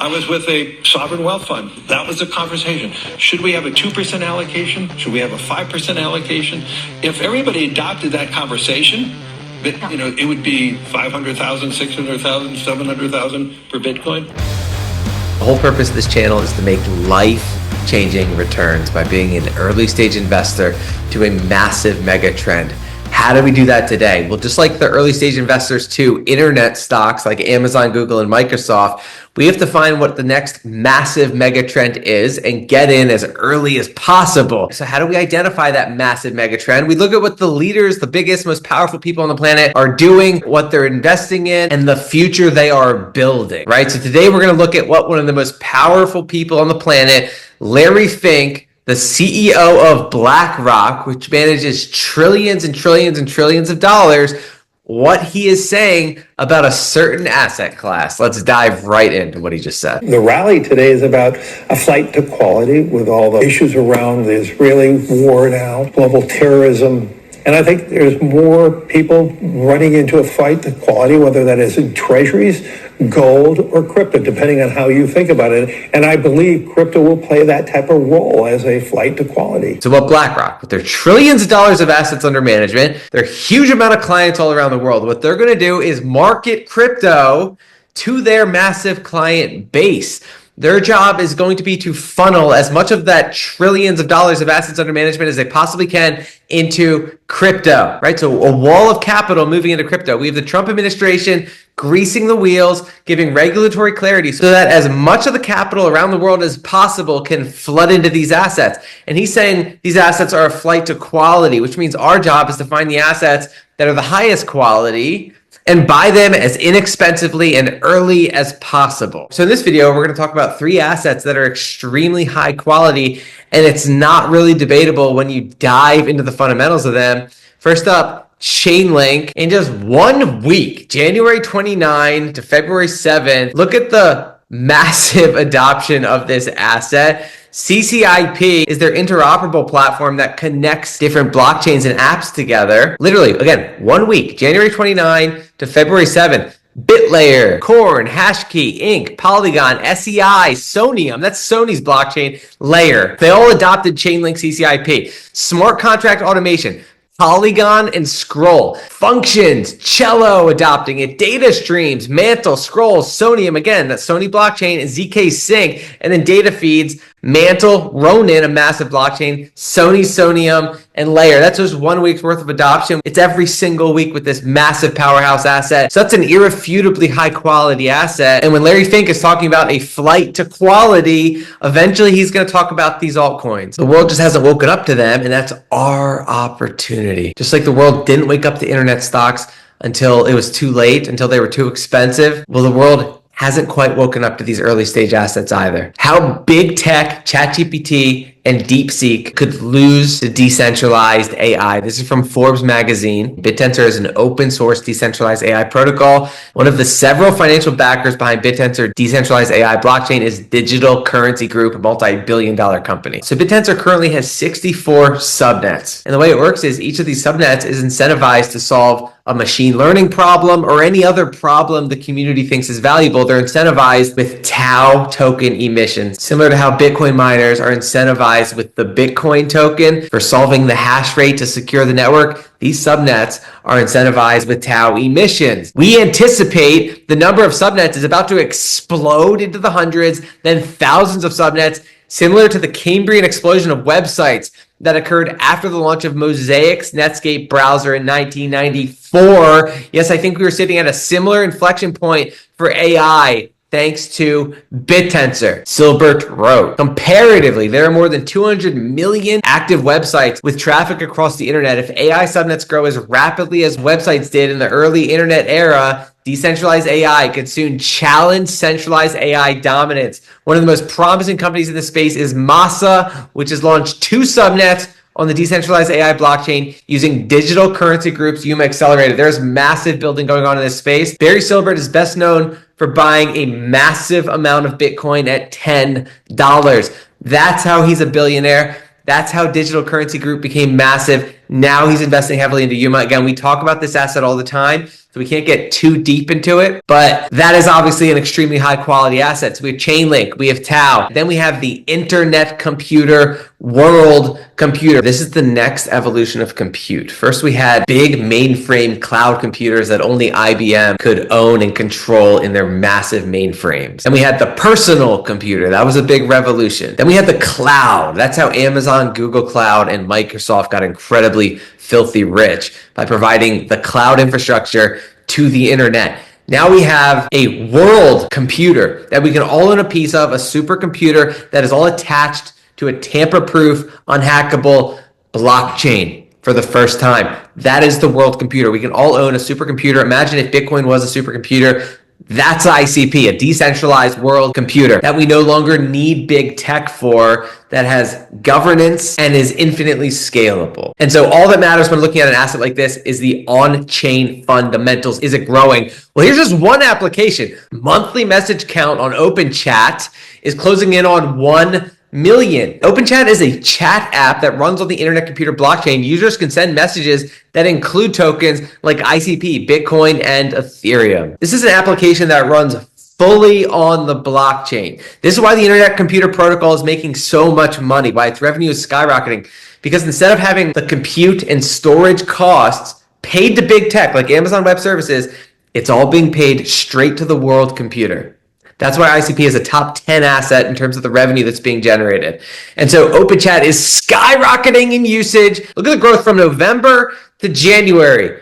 I was with a sovereign wealth fund. That was the conversation. Should we have a 2% allocation? Should we have a 5% allocation? If everybody adopted that conversation, it would be 500,000, 600,000, 700,000 for Bitcoin. The whole purpose of this channel is to make life-changing returns by being an early-stage investor to a massive mega trend. How do we do that today? Well, just like the early-stage investors to internet stocks like Amazon, Google, and Microsoft, we have to find what the next massive mega trend is and get in as early as possible. So how do we identify that massive mega trend? We look at what the leaders, the biggest, most powerful people on the planet are doing, what they're investing in, and the future they are building, right? So today we're going to look at what one of the most powerful people on the planet, Larry Fink, the CEO of Blackrock, which manages trillions and trillions and trillions of dollars, what he is saying about a certain asset class. Let's dive right into what he just said. The rally today is about a flight to quality with all the issues around the Israeli war now, global terrorism. And I think there's more people running into a flight to quality, whether that is in treasuries, gold, or crypto, depending on how you think about it. And I believe crypto will play that type of role as a flight to quality. So what Blackrock, with their trillions of dollars of assets under management, their huge amount of clients all around the world, what they're going to do is market crypto to their massive client base. Their job is going to be to funnel as much of that trillions of dollars of assets under management as they possibly can into crypto, right? So a wall of capital moving into crypto. We have the Trump administration greasing the wheels, giving regulatory clarity so that as much of the capital around the world as possible can flood into these assets. And he's saying these assets are a flight to quality, which means our job is to find the assets that are the highest quality and buy them as inexpensively and early as possible. So in this video, we're going to talk about 3 assets that are extremely high quality, and it's not really debatable when you dive into the fundamentals of them. First up, Chainlink. In just 1 week, January 29 to February 7, look at the massive adoption of this asset. CCIP is their interoperable platform that connects different blockchains and apps together. Literally, again, 1 week, January 29 to February 7. BitLayer, Corn, Hashkey, Inc., Polygon, SEI, Sonium, that's Sony's blockchain layer. They all adopted Chainlink CCIP. Smart contract automation, Polygon and Scroll. Functions, Cello adopting it. Data streams, Mantle, Scroll, Sonium, again, that Sony blockchain, and ZK Sync. And then data feeds, Mantle, Ronin, a massive blockchain, Sony, Sonium, and Layer. That's just 1 week's worth of adoption. It's every single week with this massive powerhouse asset. So that's an irrefutably high quality asset. And when Larry Fink is talking about a flight to quality, eventually he's going to talk about these altcoins. The world just hasn't woken up to them, and that's our opportunity. Just like the world didn't wake up to internet stocks until it was too late, until they were too expensive. Well, the world hasn't quite woken up to these early stage assets either. How big tech, ChatGPT, and DeepSeek could lose to decentralized AI. This is from Forbes magazine. Bittensor is an open source decentralized AI protocol. One of the several financial backers behind Bittensor decentralized AI blockchain is Digital Currency Group, a multi-billion-dollar company. So Bittensor currently has 64 subnets. And the way it works is each of these subnets is incentivized to solve a machine learning problem or any other problem the community thinks is valuable. They're incentivized with Tau token emissions, similar to how Bitcoin miners are incentivized with the Bitcoin token for solving the hash rate to secure the network. These subnets are incentivized with Tau emissions. We anticipate the number of subnets is about to explode into the hundreds, then thousands of subnets, similar to the Cambrian explosion of websites that occurred after the launch of Mosaic's Netscape browser in 1994. Yes, I think we were sitting at a similar inflection point for AI thanks to Bittensor. Silbert wrote, comparatively, there are more than 200 million active websites with traffic across the internet. If AI subnets grow as rapidly as websites did in the early internet era, decentralized AI could soon challenge centralized AI dominance. One of the most promising companies in this space is Masa, which has launched 2 subnets on the decentralized AI blockchain using Digital Currency Group's Yuma Accelerator. There's massive building going on in this space. Barry Silbert is best known for buying a massive amount of Bitcoin at $10. That's how he's a billionaire. That's how Digital Currency Group became massive. Now he's investing heavily into Yuma. Again, we talk about this asset all the time. so we can't get too deep into it, but that is obviously an extremely high quality asset. So we have Chainlink, we have Tau, then we have the internet computer, world computer. This is the next evolution of compute. First, we had big mainframe cloud computers that only IBM could own and control in their massive mainframes. Then we had the personal computer. That was a big revolution. Then we had the cloud. That's how Amazon, Google Cloud, and Microsoft got incredibly filthy rich by providing the cloud infrastructure to the internet. Now we have a world computer that we can all own a piece of, a supercomputer that is all attached to a tamper-proof, unhackable blockchain for the first time. That is the world computer. We can all own a supercomputer. Imagine if Bitcoin was a supercomputer. That's ICP, a decentralized world computer that we no longer need big tech for, that has governance and is infinitely scalable. And so all that matters when looking at an asset like this is the on-chain fundamentals. Is it growing? Well, here's just one application. Monthly message count on OpenChat is closing in on 1 million. OpenChat is a chat app that runs on the internet computer blockchain. Users can send messages that include tokens like ICP, Bitcoin, and Ethereum. This is an application that runs fully on the blockchain. This is why the internet computer protocol is making so much money, why its revenue is skyrocketing, because instead of having the compute and storage costs paid to big tech like Amazon Web Services, it's all being paid straight to the world computer. That's why ICP is a top 10 asset in terms of the revenue that's being generated. And so OpenChat is skyrocketing in usage. Look at the growth from November to January.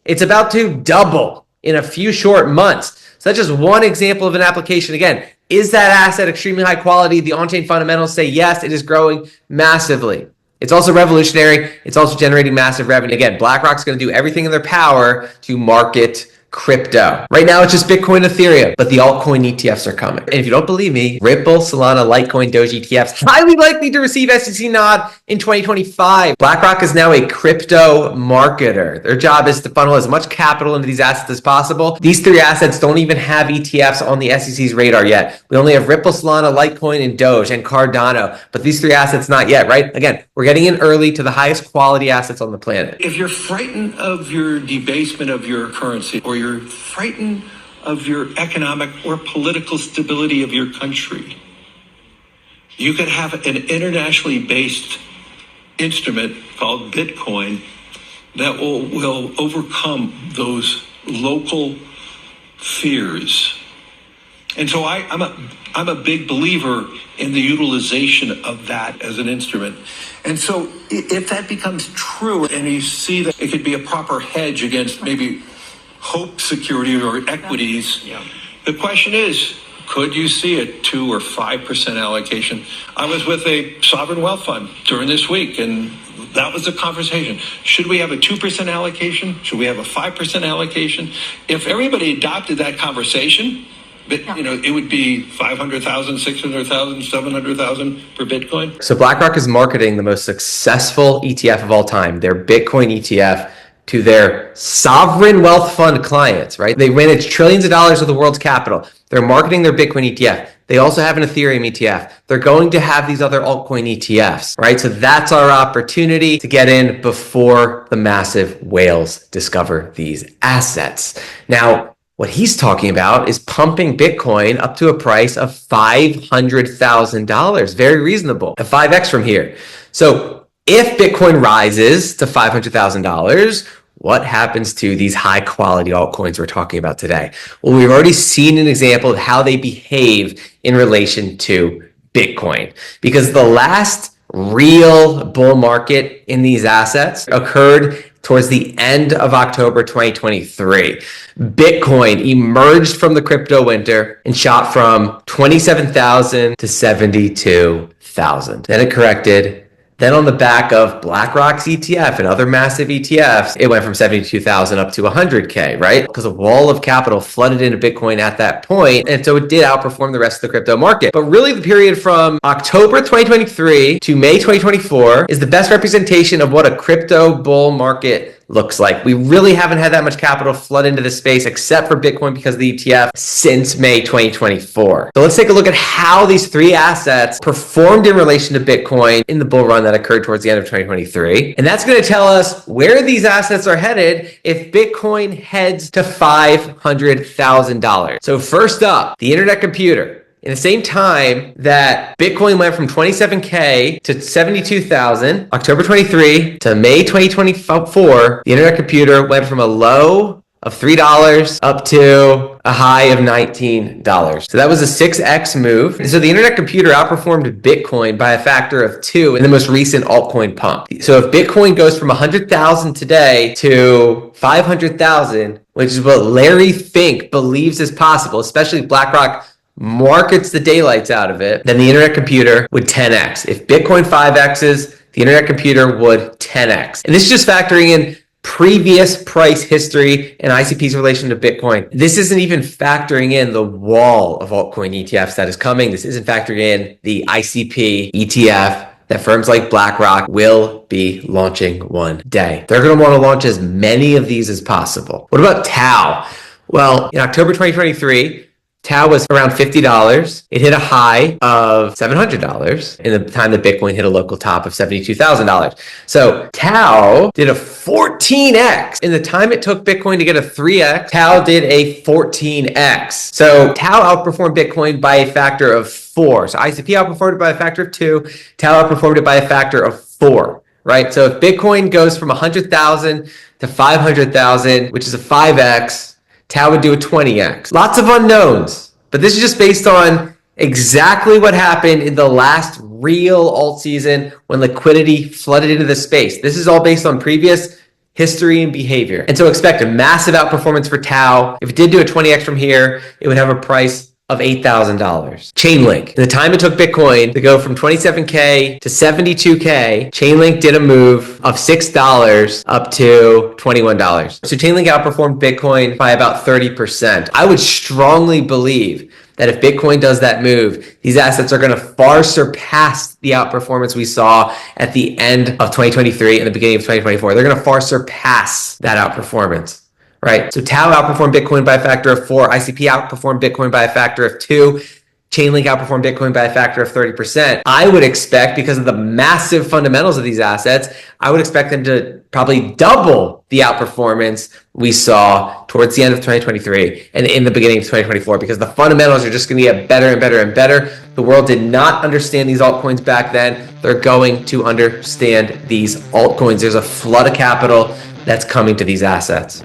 It's about to double in a few short months. So that's just one example of an application. Again, is that asset extremely high quality? The on-chain fundamentals say yes, it is growing massively. It's also revolutionary. It's also generating massive revenue. Again, Blackrock's going to do everything in their power to market crypto. Right now, it's just Bitcoin, Ethereum, but the altcoin ETFs are coming. And if you don't believe me, Ripple, Solana, Litecoin, Doge ETFs, highly likely to receive SEC nod in 2025. BlackRock is now a crypto marketer. Their job is to funnel as much capital into these assets as possible. These three assets don't even have ETFs on the SEC's radar yet. We only have Ripple, Solana, Litecoin, and Doge, and Cardano, but these three assets not yet, right? Again, we're getting in early to the highest quality assets on the planet. If you're frightened of your debasement of your currency, or you're frightened of your economic or political stability of your country, you could have an internationally based instrument called Bitcoin that will overcome those local fears. And so I'm a big believer in the utilization of that as an instrument. And so if that becomes true and you see that it could be a proper hedge against maybe hope security or equities, the question is, could you see a 2 or 5% allocation? I was with a sovereign wealth fund during this week, and that was the conversation. Should we have a 2% allocation? Should we have a 5% allocation? If everybody adopted that conversation, it would be 500,000, 600,000, 700,000 for Bitcoin. So BlackRock is marketing the most successful ETF of all time, their Bitcoin ETF, to their sovereign wealth fund clients, right? They manage trillions of dollars of the world's capital. They're marketing their Bitcoin ETF. They also have an Ethereum ETF. They're going to have these other altcoin ETFs, right? So that's our opportunity to get in before the massive whales discover these assets. Now, what he's talking about is pumping Bitcoin up to a price of $500,000. Very reasonable. A 5x from here. So if Bitcoin rises to $500,000, what happens to these high quality altcoins we're talking about today? Well, we've already seen an example of how they behave in relation to Bitcoin, because the last real bull market in these assets occurred towards the end of October 2023. Bitcoin emerged from the crypto winter and shot from 27,000 to 72,000. Then it corrected. Then on the back of BlackRock's ETF and other massive ETFs, it went from 72,000 up to 100K, right? Because a wall of capital flooded into Bitcoin at that point. And so it did outperform the rest of the crypto market. But really the period from October 2023 to May 2024 is the best representation of what a crypto bull market looks like. We really haven't had that much capital flood into the space except for Bitcoin because of the ETF since May 2024. So let's take a look at how these three assets performed in relation to Bitcoin in the bull run that occurred towards the end of 2023. And that's going to tell us where these assets are headed if Bitcoin heads to $500,000. So first up, the internet computer. In the same time that Bitcoin went from 27K to 72,000, October 23 to May 2024, the internet computer went from a low of $3 up to a high of $19. So that was a 6x move. And so the internet computer outperformed Bitcoin by a factor of 2 in the most recent altcoin pump. So if Bitcoin goes from 100,000 today to 500,000, which is what Larry Fink believes is possible, especially BlackRock markets the daylights out of it, then the internet computer would 10x. If Bitcoin 5x's, the internet computer would 10x. And this is just factoring in previous price history and ICP's relation to Bitcoin. This isn't even factoring in the wall of altcoin ETFs that is coming. This isn't factoring in the ICP ETF that firms like BlackRock will be launching one day. They're going to want to launch as many of these as possible. What about Tau? Well, in October 2023, Tau was around $50. It hit a high of $700 in the time that Bitcoin hit a local top of $72,000. So Tau did a 14x. In the time it took Bitcoin to get a 3x, Tau did a 14x. So Tau outperformed Bitcoin by a factor of 4. So ICP outperformed it by a factor of 2. Tau outperformed it by a factor of 4. Right? So if Bitcoin goes from 100,000 to 500,000, which is a 5x, Tau would do a 20x. Lots of unknowns, but this is just based on exactly what happened in the last real alt season when liquidity flooded into the space. This is all based on previous history and behavior. And so expect a massive outperformance for Tau. If it did do a 20x from here, it would have a price of $8,000. Chainlink. In the time it took Bitcoin to go from 27K to 72K, Chainlink did a move of $6 up to $21. So Chainlink outperformed Bitcoin by about 30%. I would strongly believe that if Bitcoin does that move, these assets are going to far surpass the outperformance we saw at the end of 2023 and the beginning of 2024. They're going to far surpass that outperformance. Right. So Tau outperformed Bitcoin by a factor of 4. ICP outperformed Bitcoin by a factor of 2. Chainlink outperformed Bitcoin by a factor of 30%. I would expect, because of the massive fundamentals of these assets, I would expect them to probably double the outperformance we saw towards the end of 2023 and in the beginning of 2024, because the fundamentals are just going to get better and better and better. The world did not understand these altcoins back then. They're going to understand these altcoins. There's a flood of capital that's coming to these assets.